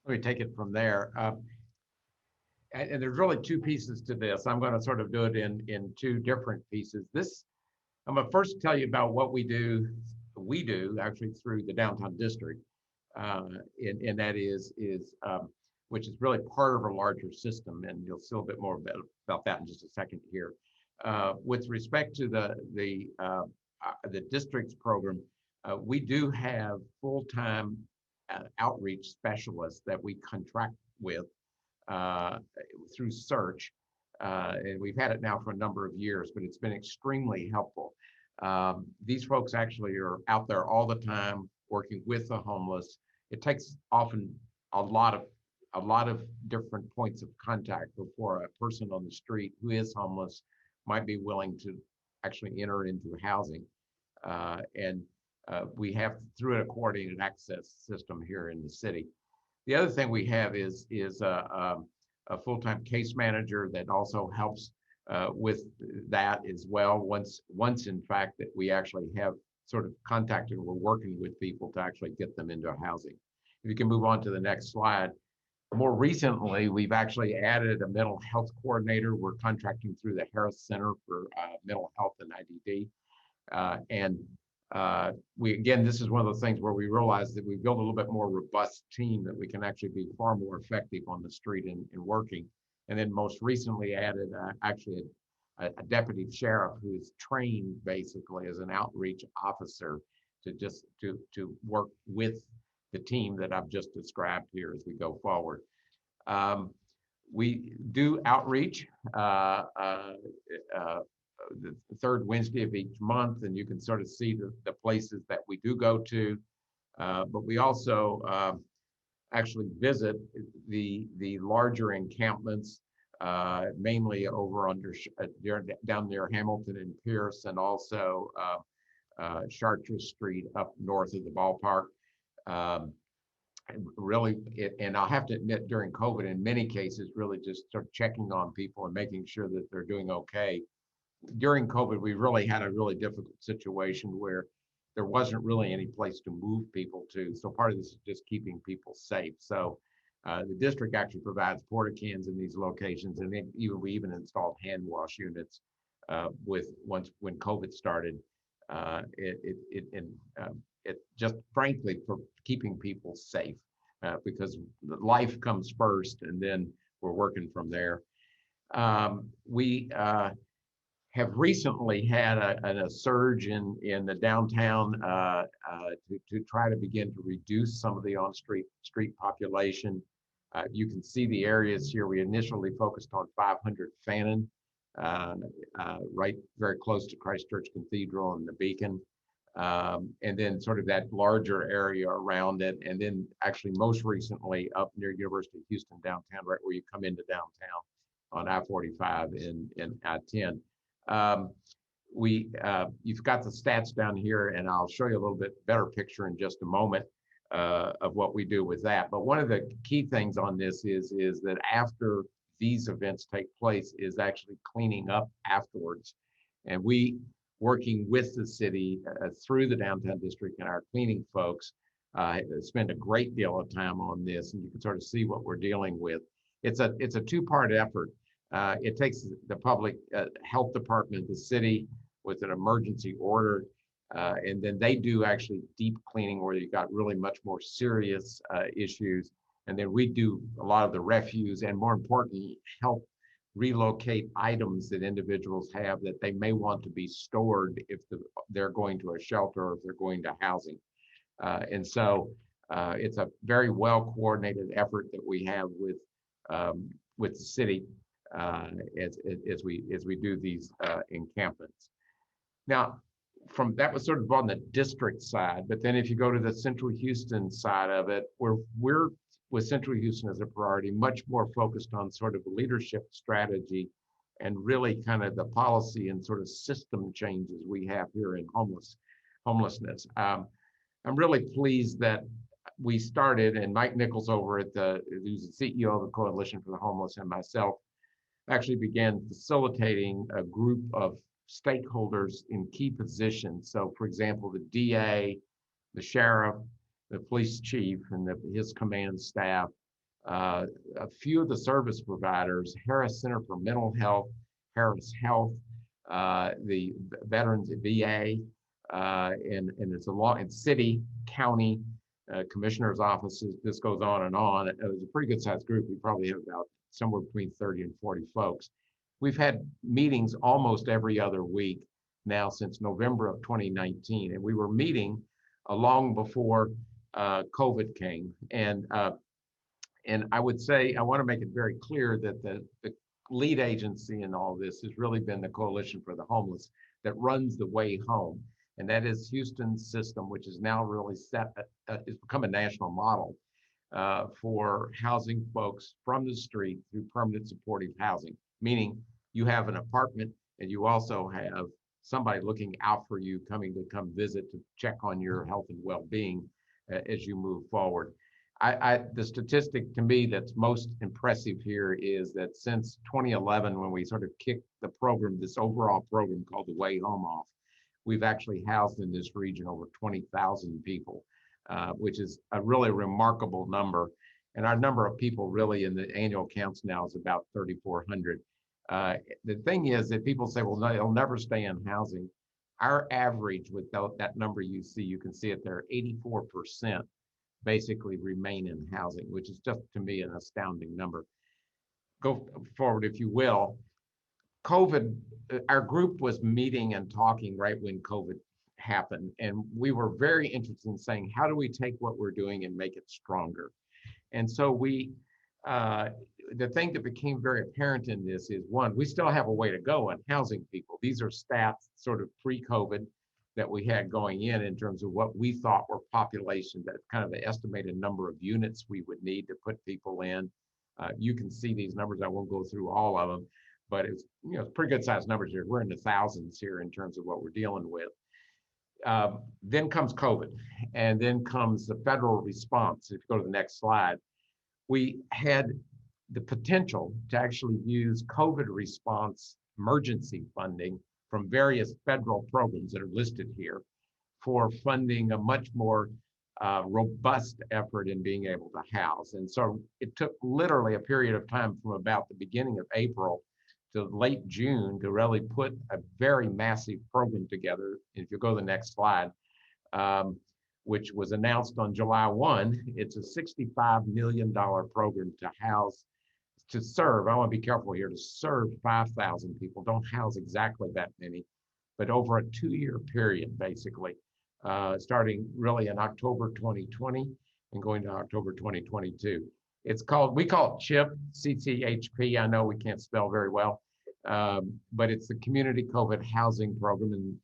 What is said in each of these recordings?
Let me take it from there. And there's really two pieces to this. I'm going to sort of do it in two different pieces. I'm going to first tell you about what we do. We do actually through the downtown district, and that is which is really part of a larger system, and you'll see a little bit more about that in just a second here. With respect to the district's program, we do have full-time outreach specialists that we contract with uh, through search. And we've had it now for a number of years, but it's been extremely helpful. These folks actually are out there all the time working with the homeless. It takes often a lot of a lot of different points of contact before a person on the street who is homeless might be willing to actually enter into housing. And we have through it a coordinated access system here in the city. The other thing we have is a full-time case manager that also helps with that as well. Once in fact that we actually have sort of contacted, we're working with people to actually get them into housing. If you can move on to the next slide. More recently, we've actually added a mental health coordinator. We're contracting through the Harris Center for Mental Health and IDD. And we, again, this is one of those things where we realize that we build a little bit more robust team that we can actually be far more effective on the street and working. And then most recently added actually a deputy sheriff who is trained basically as an outreach officer to work with the team that I've just described here as we go forward. Um, we do outreach the third Wednesday of each month, and you can sort of see the places that we do go to. But we also actually visit the larger encampments, mainly over down near Hamilton and Pierce, and also Chartres Street up north of the ballpark. Um, really, and I'll have to admit, during COVID, in many cases, really just sort of checking on people and making sure that they're doing okay. During COVID, we really had a really difficult situation where there wasn't really any place to move people to. So part of this is just keeping people safe. So the district actually provides porta cans in these locations, and then we even installed hand wash units with once when COVID started. It just frankly for keeping people safe because life comes first, and then we're working from there. We have recently had a surge in the downtown to try to begin to reduce some of the on-street population. You can see the areas here. We initially focused on 500 Fannin, uh, right very close to Christ Church Cathedral and the Beacon, and then sort of that larger area around it, and then actually most recently up near University of Houston downtown, right where you come into downtown on I-45 and I-10. Um, you've got the stats down here, and I'll show you a little bit better picture in just a moment of what we do with that. But one of the key things on this is that after these events take place is actually cleaning up afterwards. And we, working with the city through the downtown district and our cleaning folks, spend a great deal of time on this, and you can sort of see what we're dealing with. It's a two-part effort. It takes the public health department, the city, with an emergency order, and then they do actually deep cleaning where you've got really much more serious issues. And then we do a lot of the refuse, and more importantly, help relocate items that individuals have that they may want to be stored if they're going to a shelter or if they're going to housing. And so it's a very well coordinated effort that we have with the city as we do these encampments. Now, from that was sort of on the district side, but then if you go to the Central Houston side of it, we're with Central Houston as a priority, much more focused on sort of leadership strategy and really kind of the policy and sort of system changes we have here in homelessness. I'm really pleased that we started, and Mike Nichols over at who's the CEO of the Coalition for the Homeless, and myself actually began facilitating a group of stakeholders in key positions. So, for example, the DA, the sheriff, the police chief, and his command staff, A few of the service providers, Harris Center for Mental Health, Harris Health, the Veterans VA, and it's a lot in city, county, commissioner's offices. This goes on and on. It was a pretty good sized group. We probably have about somewhere between 30 and 40 folks. We've had meetings almost every other week now since November of 2019, and we were meeting long before COVID came. And I would say, I want to make it very clear that the lead agency in all this has really been the Coalition for the Homeless that runs the Way Home. And that is Houston's system, which is now really it's become a national model for housing folks from the street through permanent supportive housing, meaning you have an apartment and you also have somebody looking out for you, coming to come visit to check on your health and well-being as you move forward. The statistic to me that's most impressive here is that since 2011, when we sort of kicked the program, this overall program called the Way Home off, we've actually housed in this region over 20,000 people, which is a really remarkable number. And our number of people really in the annual counts now is about 3,400. The thing is that people say, well, no, they'll never stay in housing. Our average with that number you see, you can see it there, 84% basically remain in housing, which is just to me an astounding number. Go forward, if you will. COVID, our group was meeting and talking right when COVID happened, and we were very interested in saying, how do we take what we're doing and make it stronger? And so the thing that became very apparent in this is, one, we still have a way to go on housing people. These are stats sort of pre-COVID that we had going in terms of what we thought were population, that kind of the estimated number of units we would need to put people in. You can see these numbers. I won't go through all of them, but it's pretty good sized numbers here. We're in the thousands here in terms of what we're dealing with. Then comes COVID, and then comes the federal response. If you go to the next slide, we had the potential to actually use COVID response emergency funding from various federal programs that are listed here for funding a much more robust effort in being able to house. And so it took literally a period of time from about the beginning of April to late June to really put a very massive program together. If you go to the next slide, which was announced on July 1, it's a $65 million program to house, to serve, I want to be careful here, to serve 5,000 people. Don't house exactly that many, but over a 2-year period, basically, starting really in October 2020 and going to October 2022. We call it CHIP, CCHP. I know we can't spell very well, but it's the Community COVID Housing Program. And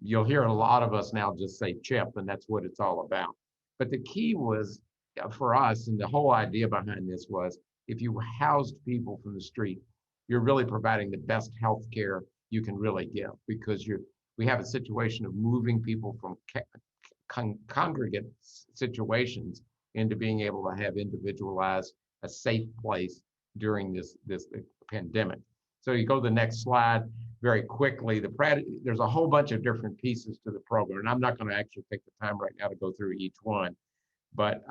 you'll hear a lot of us now just say CHIP, and that's what it's all about. But the key was for us, and the whole idea behind this was, if you housed people from the street, you're really providing the best health care you can really give, because we have a situation of moving people from congregate situations into being able to have individualized, a safe place during this pandemic. So you go to the next slide very quickly. There's a whole bunch of different pieces to the program, and I'm not going to actually take the time right now to go through each one, but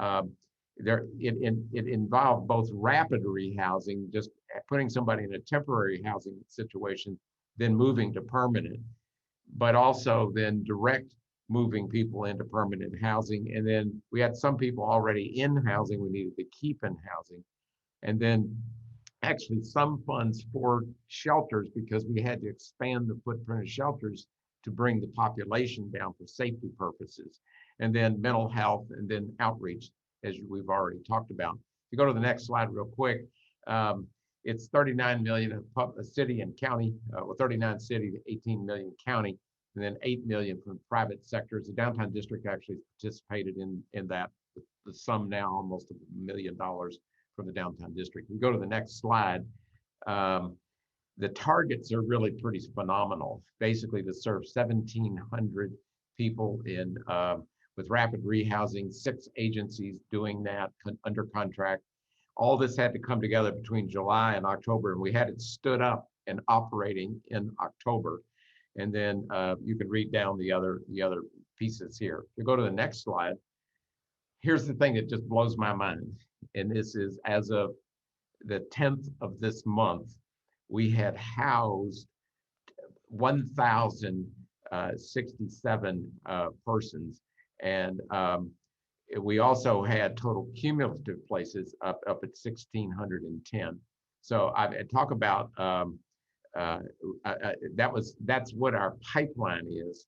it involved both rapid rehousing, just putting somebody in a temporary housing situation, then moving to permanent, but also then direct moving people into permanent housing. And then we had some people already in housing we needed to keep in housing. And then actually some funds for shelters, because we had to expand the footprint of shelters to bring the population down for safety purposes. And then mental health, and then outreach, as we've already talked about. If you go to the next slide real quick, it's 39 million of city and county, 39 city to 18 million county, and then 8 million from private sectors. The downtown district actually participated in that. The sum now almost $1 million from the downtown district. We go to the next slide. The targets are really pretty phenomenal. Basically, to serve 1,700 people in with rapid rehousing, 6 agencies doing that under contract. All this had to come together between July and October, and we had it stood up and operating in October. And then you can read down the other pieces here. If you go to the next slide, here's the thing that just blows my mind. and this is as of the 10th of this month, we had housed 1,067 persons. And we also had total cumulative places up at 1,610. So I talk about that's what our pipeline is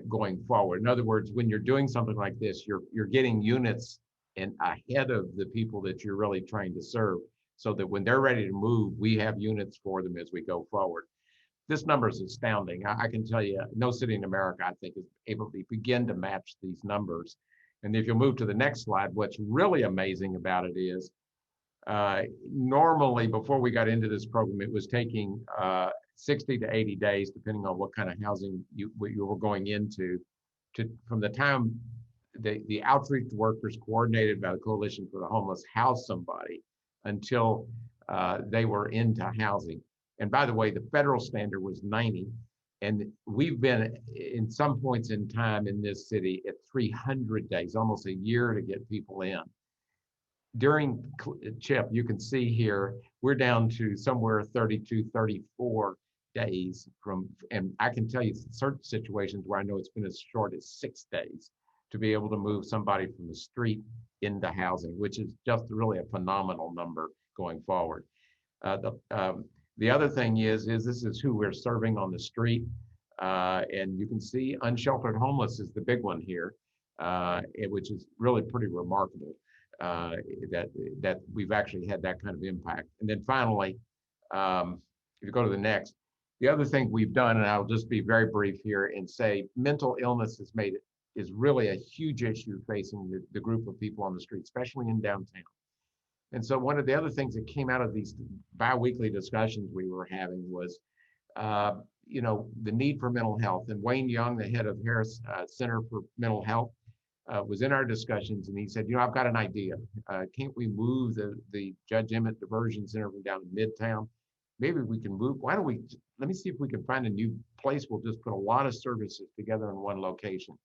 going forward. In other words, when you're doing something like this, you're getting units and ahead of the people that you're really trying to serve, so that when they're ready to move, we have units for them as we go forward. This number is astounding. I can tell you, no city in America, I think, is able to begin to match these numbers. And if you'll move to the next slide, what's really amazing about it is normally before we got into this program, it was taking 60 to 80 days, depending on what kind of housing you were going into, from the time the outreach workers coordinated by the Coalition for the Homeless housed somebody until they were into housing. And by the way, the federal standard was 90. And we've been in some points in time in this city at 300 days, almost a year to get people in. During CHIP, you can see here, we're down to somewhere 32, 34 days from, and I can tell you certain situations where I know it's been as short as 6 days to be able to move somebody from the street into housing, which is just really a phenomenal number going forward. The other thing is this is who we're serving on the street. And you can see unsheltered homeless is the big one here, which is really pretty remarkable that we've actually had that kind of impact. And then finally, if you go to the next, the other thing we've done, and I'll just be very brief here and say mental illness is really a huge issue facing the group of people on the street, especially in downtown. And so one of the other things that came out of these biweekly discussions we were having was, the need for mental health. And Wayne Young, the head of Harris Center for Mental Health, was in our discussions, and he said, I've got an idea. Can't we move the Judge Emmett Diversion Center from down to Midtown? Maybe we can move. Let me see if we can find a new place. We'll just put a lot of services together in one location.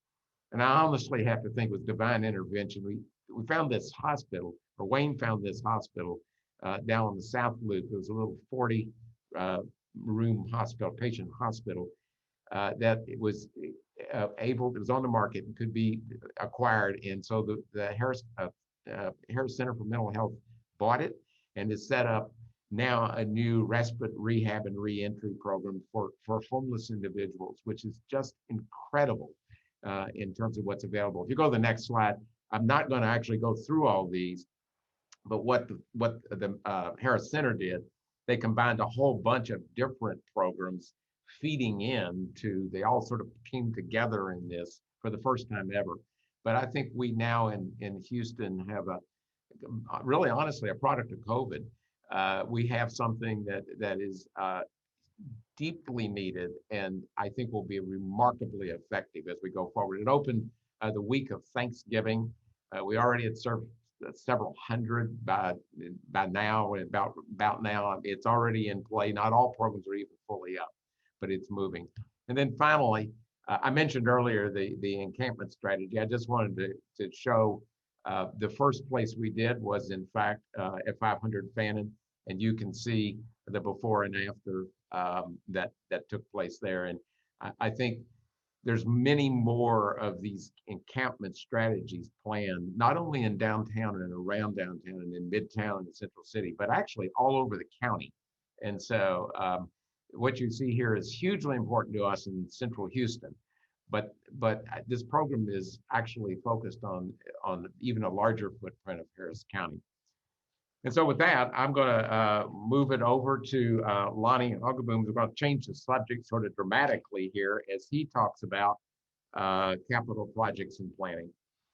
And I honestly have to think with divine intervention, we found this hospital, or Wayne found this hospital down on the South Loop. It was a little 40 room hospital, patient hospital, that it was it was on the market and could be acquired. And so the Harris Center for Mental Health bought it and has set up now a new respite rehab and reentry program for homeless individuals, which is just incredible in terms of what's available. If you go to the next slide, I'm not going to actually go through all these, but what the Harris Center did, they combined a whole bunch of different programs feeding they all sort of came together in this for the first time ever. But I think we now in Houston have really honestly a product of COVID. We have something that is deeply needed, and I think will be remarkably effective as we go forward. It opened the week of Thanksgiving. We already had served several hundred by now. About now, it's already in play. Not all programs are even fully up, but it's moving. And then finally, I mentioned earlier the encampment strategy. I just wanted to show the first place we did was in fact at 500 Fannin, and you can see the before and after that took place there. And I think there's many more of these encampment strategies planned, not only in downtown and around downtown and in Midtown and the Central City, but actually all over the county. And so what you see here is hugely important to us in Central Houston, but this program is actually focused on even a larger footprint of Harris County. And so with that, I'm going to move it over to Lonnie Hugaboom. We're going to change the subject sort of dramatically here as he talks about capital projects and planning.